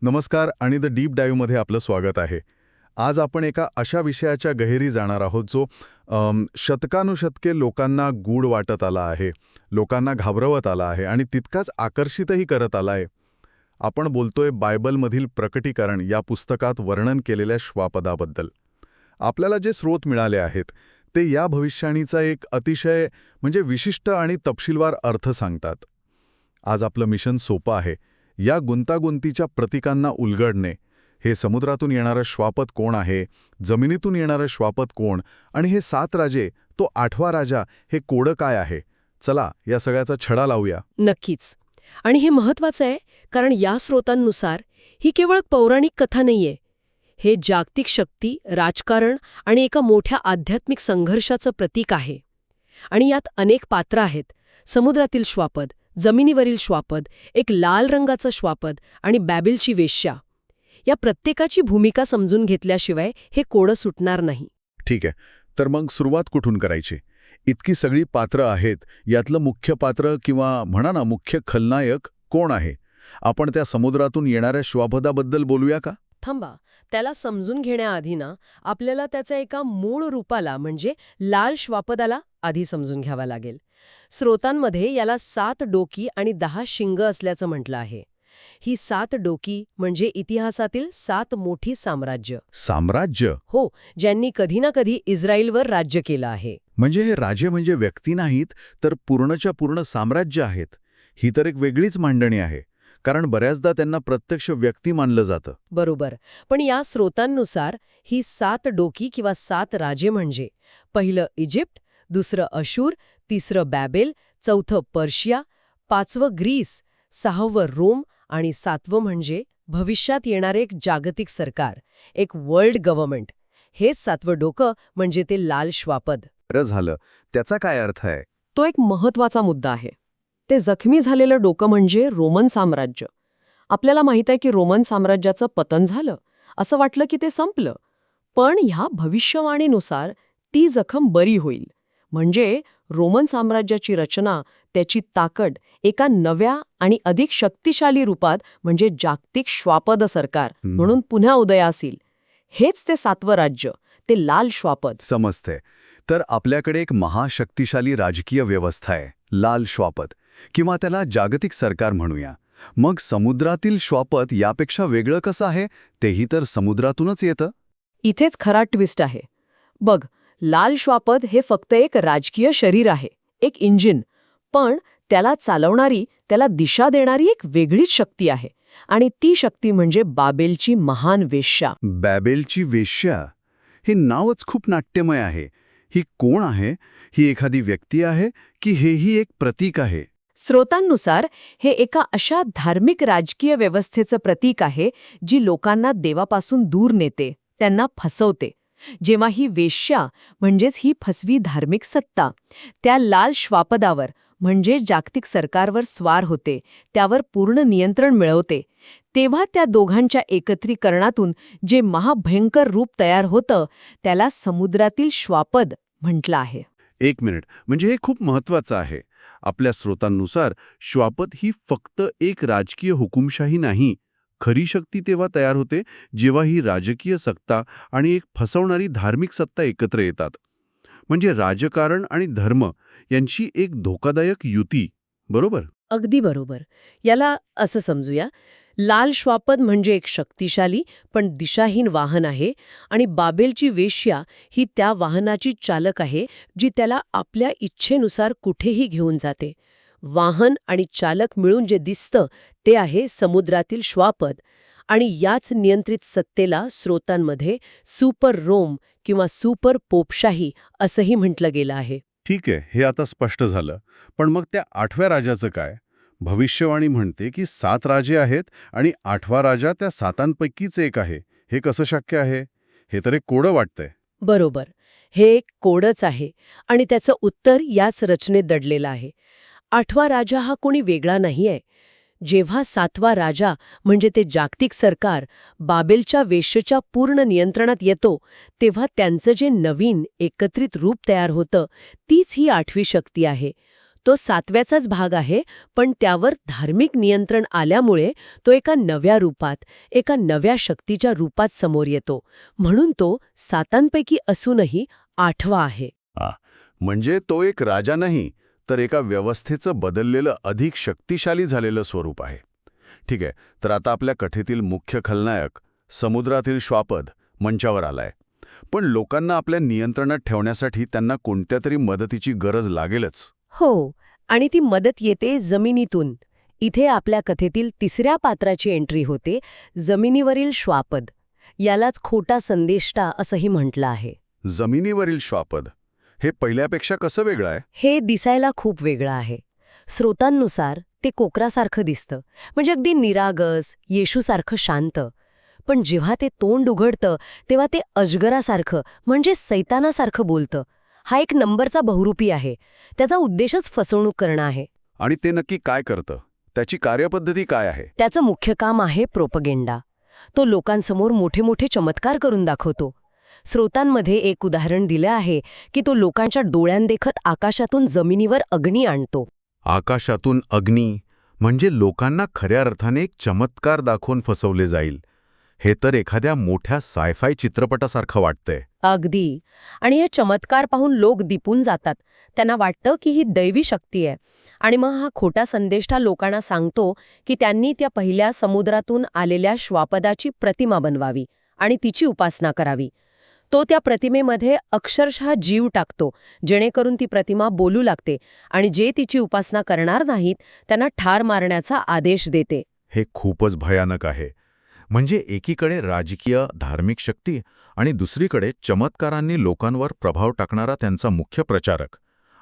नमस्कार आणि the deep डाईव्हमध्ये आपलं स्वागत आहे. आज आपण एका अशा विषयाच्या गहिरी जाणार आहोत जो शतकानुशतके लोकांना गूढ वाटत आला आहे, लोकांना घाबरवत आला आहे आणि तितकाच आकर्षितही करत आला आहे. आपण बोलतोय बायबलमधील प्रकटीकरण या पुस्तकात वर्णन केलेल्या श्वापदाबद्दल. आपल्याला जे स्रोत मिळाले आहेत ते या भविष्यवाणीचा एक अतिशय विशिष्ट आणि तपशीलवार अर्थ सांगतात. आज आपलं मिशन सोपं आहे. या गुंतागुंतीच्या प्रतीकांना उलगडणे. हे समुद्रातून येणारं श्वापद कोण आहे, जमिनीतून येणारं श्वापद कोण आणि हे 7 राजे, तो 8वा राजा, हे कोडं काय आहे. चला या सगळ्याचा छडा लावूया. नक्कीच. आणि हे महत्वाचं आहे कारण या स्रोतांनुसार ही केवळ पौराणिक कथा नाहीये. हे जागतिक शक्ती, राजकारण आणि एका मोठ्या आध्यात्मिक संघर्षाचं प्रतीक आहे. आणि यात अनेक पात्र आहेत. समुद्रातील श्वापद, जमिनीवरील श्वापद, एक लाल रंगाचं श्वापद आणि बॅबिलची वेश्या. या प्रत्येकाची भूमिका समजून घेतल्याशिवाय हे कोडं सुटणार नाही. ठीक आहे, तर मग सुरुवात कुठून करायची? इतकी सगळी पात्र आहेत, यातलं मुख्य पात्र किंवा म्हणा ना मुख्य खलनायक कोण आहे? आपण त्या समुद्रातून येणाऱ्या श्वापदाबद्दल बोलूया का? थांबा, त्याला समजून घेण्याआधी आपल्याला त्याच्या एका मूळ रूपाला म्हणजे लाल श्वापदाला आधी समजून घ्यावा लागेल. स्रोतांमध्ये याला 7 डोकी आणि 10 शिंग असल्याचं म्हटलं आहे. ही 7 डोकी म्हणजे इतिहासातील 7 मोठी साम्राज्य. साम्राज्य? हो, ज्यांनी कधी ना कधी इस्रायलवर राज्य केलं आहे. म्हणजे हे राजे व्यक्ती नाहीत, तर पूर्णच्या पूर्ण साम्राज्य आहेत. ही तर एक वेगळीच मांडणी आहे, कारण बऱ्याचदा त्यांना प्रत्यक्ष व्यक्ती मानलं जातं. बरोबर. पण या स्रोतांनुसार ही 7 डोकी किंवा 7 राजे म्हणजे पहिलं इजिप्त, दुसरं अशूर, तिसरं बॅबेल, चौथं पर्शिया, 5वं ग्रीस, 6वं रोम आणि 7वं म्हणजे भविष्यात येणारे एक जागतिक सरकार, एक वर्ल्ड गव्हर्नमेंट. हे 7वं डोकं म्हणजे ते लाल श्वापद. बरं झालं. त्याचा काय अर्थ आहे? तो एक महत्वाचा मुद्दा आहे. ते जखमी झालेलं डोकं म्हणजे रोमन साम्राज्य. आपल्याला माहित आहे की रोमन साम्राज्याचं पतन झालं, असं वाटलं की ते संपलं. पण ह्या भविष्यवाणीनुसार ती जखम बरी होईल. म्हणजे रोमन साम्राज्याची रचना, त्याची ताकद एका नव्या आणि अधिक शक्तिशाली रूपात म्हणजे जागतिक श्वापद सरकार म्हणून पुन्हा उदयास येईल. हेच ते 7वं राज्य, ते लाल श्वापद. समजते. तर आपल्याकडे एक महाशक्तिशाली राजकीय व्यवस्था आहे, लाल श्वापद, किंवा त्याला जागतिक सरकार म्हणूया. मग समुद्रातील श्वापद यापेक्षा वेगळं कसं आहे? तेही तर समुद्रातूनच येतं. इथेच खरा ट्विस्ट आहे. बघ, लाल श्वापद हे फक्त एक राजकीय शरीर आहे, एक इंजिन. पण त्याला चालवणारी, त्याला दिशा देणारी एक वेगळीच शक्ती आहे. आणि ती शक्ती म्हणजे बाबेलची महान वेश्या. बॅबेलची वेश्या? हे नावच खूप नाट्यमय आहे. ही कोण आहे? ही एखादी व्यक्ती आहे की हेही एक प्रतीक आहे? स्रोतांनुसार हे एका अशा धार्मिक राजकीय व्यवस्थेचं प्रतीक आहे जी लोकांना देवापासून दूर नेते, त्यांना फसवते. जेव्हा ही वेश्या म्हणजेच ही फसवी धार्मिक सत्ता त्या लाल श्वापदावर म्हणजे जागतिक सरकारवर स्वार होते, त्यावर पूर्ण नियंत्रण मिळवते, तेव्हा त्या दोघांच्या एकत्रीकरणातून जे महाभयंकर रूप तयार होतं त्याला समुद्रातील श्वापद म्हटलं आहे. 1 मिनिट, म्हणजे हे खूप महत्वाचं आहे. आपल्या स्रोतांनुसार श्वापद ही फक्त एक राजकीय हुकुमशाही नाही. खरी शक्ती तेव्हा तयार होते जेव्हा ही राजकीय सत्ता आणि एक फसवणारी धार्मिक सत्ता एकत्र येतात. म्हणजे राजकारण आणि धर्म यांची एक धोकादायक युती. बरोबर? अगदी बरोबर. याला असं समजूया, लाल श्वापद म्हणजे एक शक्तिशाली पण दिशाहीन वाहन आहे आणि बाबेलची वेश्या ही त्या वाहनाची चालक आहे जी त्याला आपल्या इच्छेनुसार कुठेही घेऊन जाते. वाहन आणि चालक मिळून जे दिसतं ते आहे समुद्रातील श्वापद. आणि याच नियंत्रित सत्तेला स्रोतांमध्ये सुपर रोम किंवा सुपर पोपशाही असंही म्हटलं गेलं आहे. ठीक आहे, हे आता स्पष्ट झालं. पण मग त्या 8व्या राजाचं काय? भविष्यवाणी म्हणते की 7 राजे आहेत आणि 8वा राजा त्या 7 एक आहे. हे कसं शक्य आहे? हे तर एक कोडं वाटतंय. बरोबर. हे एक कोडच आहे आणि त्याचं उत्तर याच रचनेत दडलेलं आहे. 8वा राजा हा कोणी वेगळा नाहीये. जेव्हा 7वा राजा म्हणजे ते जागतिक सरकार बाबेलच्या वेश्येच्या पूर्ण नियंत्रणात येतो, तेव्हा त्यांचं जे नवीन एकत्रित रूप तयार होतं तीच ही 8वी शक्ती आहे. तो सातव्याचाच भाग आहे, पण त्यावर धार्मिक नियंत्रण आल्यामुळे तो एका नव्या रूपात, एका नव्या शक्तीच्या रूपात समोर येतो. म्हणून तो सातांपैकी असूनही आठवा आहे. म्हणजे तो एक राजा नाही, तर एका व्यवस्थेचं बदललेलं अधिक शक्तिशाली झालेलं स्वरूप आहे. ठीक आहे, तर आता आपल्या कथेतील मुख्य खलनायक समुद्रातील श्वापद मंचावर आलाय. पण लोकांना आपल्या नियंत्रणात ठेवण्यासाठी त्यांना कोणत्या तरी मदतीची गरज लागेलच. हो, आणि ती मदत येते जमिनीतून. इथे आपल्या कथेतील तिसऱ्या पात्राची एंट्री होते, जमिनीवरील श्वापद. यालाच खोटा संदेष्टा असंही म्हटलं आहे. जमिनीवरील श्वापद हे पहिल्यापेक्षा कसं वेगळं आहे? हे दिसायला खूप वेगळं आहे. स्रोतांनुसार ते कोकरासारखं दिसतं, म्हणजे अगदी निरागस, येशूसारखं शांत. पण जेव्हा ते तोंड उघडतं तेव्हा ते अजगरासारखं, म्हणजे सैतानासारखं बोलतं. हा एक नंबरचा बहुरूपी आहे. त्याचा उद्देशच फसवणूक करणं आहे. आणि ते नक्की काय करतं? त्याची कार्यपद्धती काय आहे? त्याचं मुख्य काम आहे प्रोपगेंडा. तो लोकांसमोर मोठे मोठे चमत्कार करून दाखवतो. स्रोतांमध्ये एक उदाहरण दिलं आहे की तो लोकांच्या डोळ्यांदेखत आकाशातून जमिनीवर अग्नी आणतो. आकाशातून अग्नी म्हणजे लोकांना खऱ्या अर्थाने एक चमत्कार दाखवून फसवले जाईल. हे तर एखाद्या मोठ्या सायफाय चित्रपटासारखं वाटतंय. अगदी. आणि हे चमत्कार पाहून लोक दिपून जातात. त्यांना वाटतं की ही दैवी शक्ती आहे. आणि मग हा खोटा संदेष्टा लोकांना सांगतो की त्यांनी त्या पहिल्या समुद्रातून आलेल्या श्वापदाची प्रतिमा बनवावी आणि तिची उपासना करावी. तो त्या प्रतिमेमध्ये अक्षरशः जीव टाकतो, जेणेकरून ती प्रतिमा बोलू लागते आणि जे तिची उपासना करणार नाहीत त्यांना ठार मारण्याचा आदेश देते. हे खूपच भयानक आहे. म्हणजे एकीकडे राजकीय धार्मिक शक्ती आणि दुसरीकडे चमत्कारांनी लोकांवर प्रभाव टाकणारा त्यांचा मुख्य प्रचारक.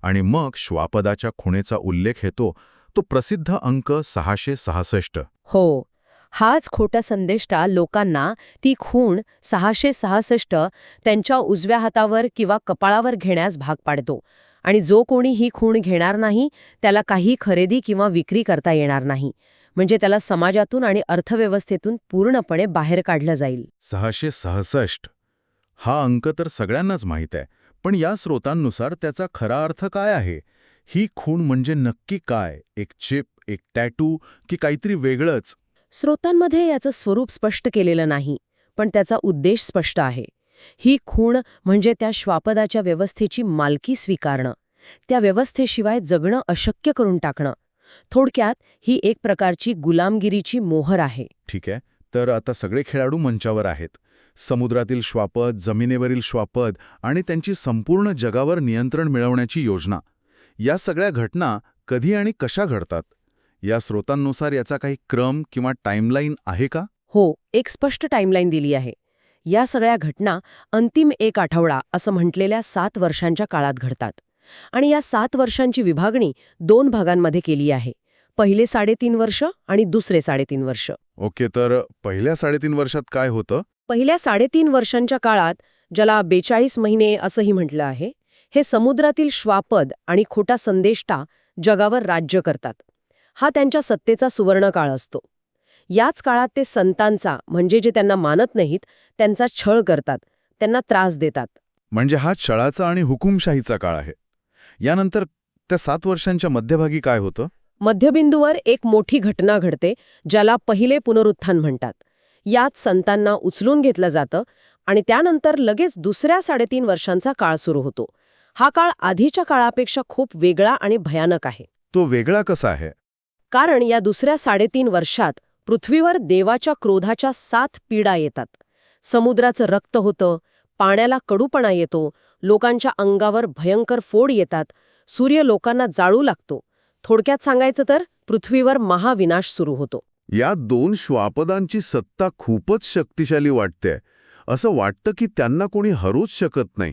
आणि मग श्वापदाच्या खुणेचा उल्लेख येतो, तो प्रसिद्ध अंक 666. हो, हाच खोटा संदेष्टा लोकांना ती खूण 666 त्यांच्या उजव्या हातावर किंवा कपाळावर घेण्यास भाग पाडतो. आणि जो कोणी ही खूण घेणार नाही त्याला काही खरेदी किंवा विक्री करता येणार नाही. म्हणजे त्याला समाजातून आणि अर्थव्यवस्थेतून पूर्णपणे बाहेर काढलं जाईल. 666 हा अंक तर सगळ्यांनाच माहीत आहे. पण या स्रोतांनुसार त्याचा खरा अर्थ काय आहे? ही खूण म्हणजे नक्की काय? एक चिप, एक टॅटू की काहीतरी वेगळंच? स्रोतांमध्ये याचं स्वरूप स्पष्ट केलेलं नाही, पण त्याचा उद्देश स्पष्ट आहे. ही खूण म्हणजे त्या श्वापदाच्या व्यवस्थेची मालकी स्वीकारणं, त्या व्यवस्थेशिवाय जगणं अशक्य करून टाकणं. थोडक्यात ही एक प्रकारची गुलामगिरीची मोहर आहे. ठीक आहे, तर आता सगळे खेळाडू मंचावर आहेत. समुद्रातील श्वापद, जमिनीवरील श्वापद आणि त्यांची संपूर्ण जगावर नियंत्रण मिळवण्याची योजना. या सगळ्या घटना कधी आणि कशा घडतात? या स्रोतांनुसार याचा काही क्रम किंवा टाईमलाईन आहे का? हो, एक स्पष्ट टाईमलाईन दिली आहे. या सगळ्या घटना अंतिम 1 आठवडा असं म्हटलेल्या 7 वर्षांच्या काळात घडतात. आणि या 7 वर्षांची विभागणी 2 भागांमध्ये केली आहे. पहिले 3.5 वर्ष आणि दुसरे 3.5 वर्ष. ओके, तर पहिल्या 3.5 वर्षात काय होतं? पहिल्या 3.5 वर्षांच्या काळात, ज्याला 42 महिने असंही म्हटलं आहे, हे समुद्रातील श्वापद आणि खोटा संदेष्टा जगावर राज्य करतात. हा त्यांच्या सत्तेचा सुवर्णकाळ असतो. याच काळात ते संतांचा, म्हणजे जे त्यांना मानत नाहीत, त्यांचा छळ करतात, त्यांना त्रास देतात. म्हणजे हा छळाचा आणि हुकुमशाहीचा काळ आहे. यानंतर त्या 7 वर्षांच्या मध्यभागी काय होतं? मध्यबिंदूवर एक मोठी घटना घडते, ज्याला पहिले पुनरुत्थान म्हणतात. यात संतांना उचलून घेतलं जातं आणि त्यानंतर लगेच दुसऱ्या 3.5 वर्षांचा काळ सुरू होतो. हा काळ आधीच्या काळापेक्षा खूप वेगळा आणि भयानक आहे. तो वेगळा कसा आहे? कारण या दुसऱ्या 3.5 वर्षात पृथ्वीवर देवाच्या क्रोधाच्या 7 पीडा येतात. समुद्राचं रक्त होतं, पाण्याला कडूपणा येतो, लोकांच्या अंगावर भयंकर फोड येतात, सूर्य लोकांना जाळू लागतो. थोडक्यात सांगायचं तर पृथ्वीवर महाविनाश सुरू होतो. या 2 श्वापदांची सत्ता खूपच शक्तिशाली वाटते. असं वाटतं की त्यांना कोणी हरूच शकत नाही.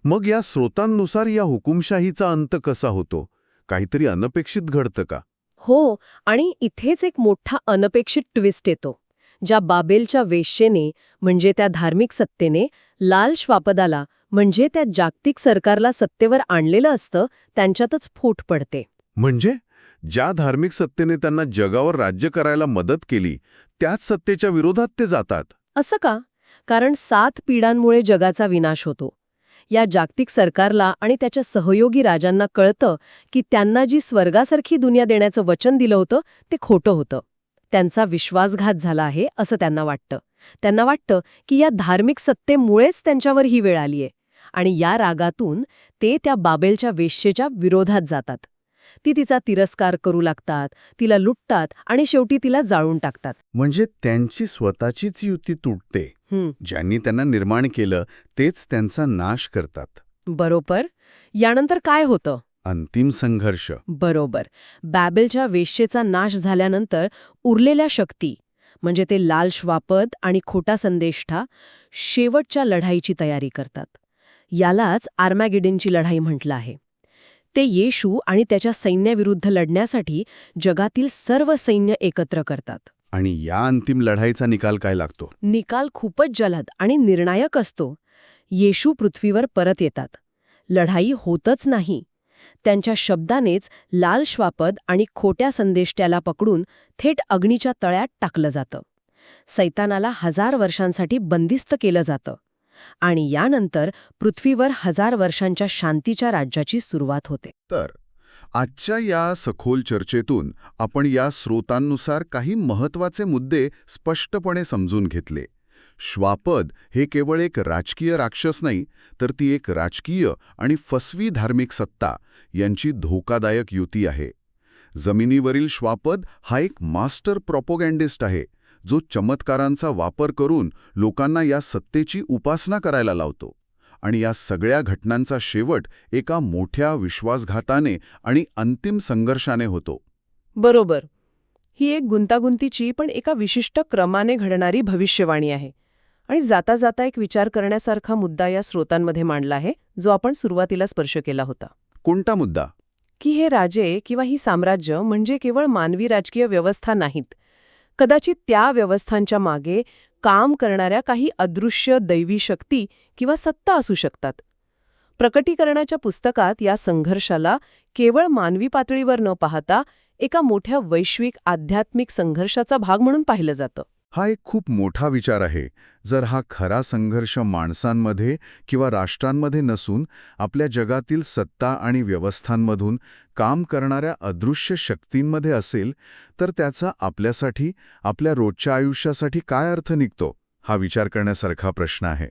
मग या स्रोतांनुसार या हुकुमशाहीचा अंत कसा होतो? काहीतरी अनपेक्षित घडतं का? हो, आणि इथेच एक मोठा अनपेक्षित ट्विस्ट येतो. ज्या बाबेलच्या वेश्येने, म्हणजे त्या धार्मिक सत्तेने, लाल श्वापदाला, म्हणजे त्या जागतिक सरकारला सत्तेवर आणलेलं असतं, त्यांच्यातच फूट पडते. म्हणजे ज्या धार्मिक सत्तेने त्यांना जगावर राज्य करायला मदत केली, त्याच सत्तेच्या विरोधात ते जातात. असं का? कारण 7 पीडांमुळे जगाचा विनाश होतो. या जागतिक सरकारला आणि त्याच्या सहयोगी राजांना कळतं की त्यांना जी स्वर्गासारखी दुनिया देण्याचं वचन दिलं होतं ते खोटं होतं. त्यांचा विश्वासघात झाला आहे असं त्यांना वाटतं. त्यांना वाटतं की या धार्मिक सत्तेमुळेच त्यांच्यावर ही वेळ आलीये आणि या रागातून ते त्या बाबेलच्या वेश्येच्या विरोधात जातात. ती तिचा तिरस्कार करू लागतात, तिला लुटतात आणि शेवटी तिला जाळून टाकतात. म्हणजे त्यांची स्वतःचीच युती तुटते. ज्यांनी त्यांना निर्माण केलं तेच त्यांचा नाश करतात. बरोबर. यानंतर काय होतं? अंतिम संघर्ष. बरोबर. बॅबेलच्या वेश्येचा नाश झाल्यानंतर उरलेल्या शक्ती म्हणजे ते लाल श्वापद आणि खोटा संदेष्टा शेवटच्या लढाईची तयारी करतात. यालाच आर्मॅगेडनची लढाई म्हटलं आहे. ते येशू आणि त्याच्या सैन्याविरुद्ध लढण्यासाठी जगातील सर्व सैन्य एकत्र करतात. आणि या अंतिम लढाईचा निकाल काय लागतो? निकाल खूपच जलद आणि निर्णायक असतो. येशू पृथ्वीवर परत येतात. लढाई होतच नाही. त्यांच्या शब्दानेच लाल श्वापद आणि खोट्या संदेष्ट्याला पकडून थेट अग्नीच्या तळ्यात टाकलं जातं. सैतानाला 1000 वर्षांसाठी बंदिस्त केलं जातं. आणि यानंतर पृथ्वीवर 1000 वर्षांच्या शांतीच्या राज्याची सुरुवात होते. तर आजच्या या सखोल चर्चेतून आपण या स्रोतांनुसार काही महत्त्वाचे मुद्दे स्पष्टपणे समजून घेतले. श्वापद हे केवळ एक राजकीय राक्षस नाही, तर ती एक राजकीय आणि फसवी धार्मिक सत्ता यांची धोकादायक युती आहे. जमिनीवरील श्वापद हा एक मास्टर प्रोपोगँडिस्ट आहे, जो चमत्कारांचा वापर करून लोकांना या सत्तेची उपासना करायला लावतो. आणि या सगळ्या घटनांचा शेवट एका मोठ्या विश्वासघाताने आणि अंतिम संघर्षाने होतो. बरोबर. ही एक गुंतागुंतीची पण एका विशिष्ट क्रमाने घडणारी भविष्यवाणी आहे. आणि जाता जाता एक विचार करण्यासारखा मुद्दा या स्रोतांमध्ये मांडला आहे, जो आपण सुरुवातीला स्पर्श केला होता. कोणता मुद्दा? की हे राजे किंवा ही साम्राज्य म्हणजे केवळ मानवी राजकीय व्यवस्था नाहीत. कदाचित त्या व्यवस्थांच्या मागे काम करणाऱ्या काही अदृश्य दैवी शक्ती किंवा सत्ता असू शकतात. प्रकटीकरणाच्या पुस्तकात या संघर्षाला केवळ मानवी पातळीवर न पाहता एका मोठ्या वैश्विक आध्यात्मिक संघर्षाचा भाग म्हणून पाहिलं जातं. हा एक खूप मोठा विचार आहे. जर हा खरा संघर्ष माणसांमध्ये किंवा राष्ट्रांमध्ये नसून आपल्या जगातील सत्ता आणि व्यवस्थांमधून काम करणाऱ्या अदृश्य शक्तींमध्ये असेल, तर त्याचा आपल्यासाठी, आपल्या रोजच्या आयुष्यासाठी काय अर्थ निघतो? हा विचार करण्यासारखा प्रश्न आहे.